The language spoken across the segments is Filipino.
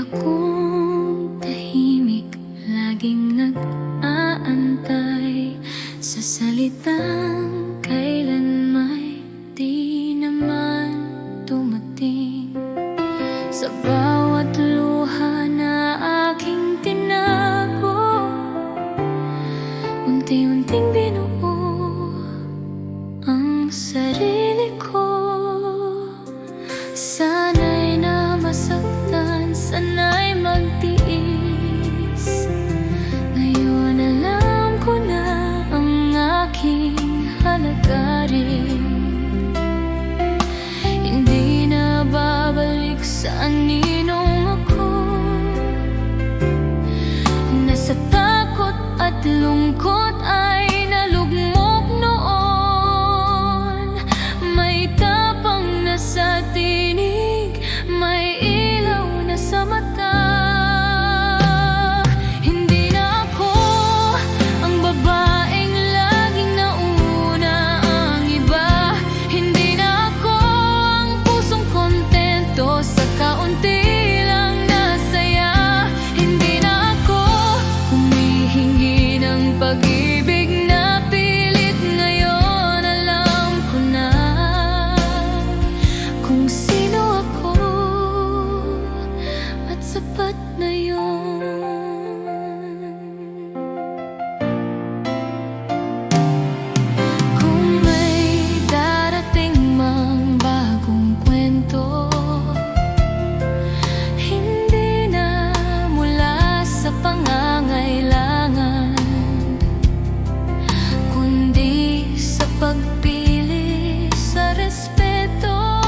akong tahimik, laging nag-aantay sa salitang kailan may di naman dumating. Sa bawat luha na aking tinago, unti-unting binuo ang sarili ko. Sana'y na masaktan, sana'y magtiis. Ngayon alam ko na ang aking halagarin. Hindi na babalik sa aninong ako. Nasa takot at lungkot ay nalugmok noon. May tapang na sa tinig, may ilaw na sa mata. Hindi na ako ang babaeng laging nauna ang iba. Hindi na ako ang pusong kontento sa kaunti lang na saya. Hindi na ako humihingi ng pag-ibig na pilit. Ngayon alam ko na kung sino ako, at sapat na yun. Kung may darating mang bagong kwento, hindi na mula sa pangangailangan, kundi sa pagpili, sa respeto,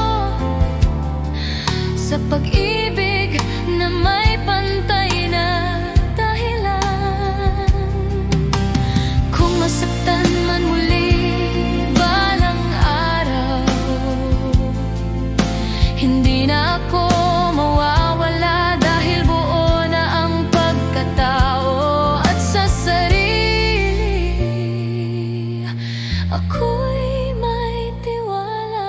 sa pag-ibig na may pantay na dahilan. Kung masaktan man muli balang araw, hindi na ako mawawala dahil buo na ang pagkatao. At sa sarili ako'y may tiwala.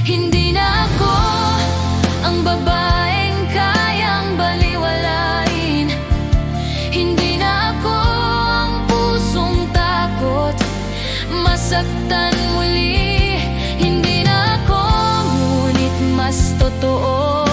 Hindi na ako ang babaeng kayang baliwalain. Hindi na ako ang pusong takot masaktan muli. Hindi na ako, ngunit mas totoo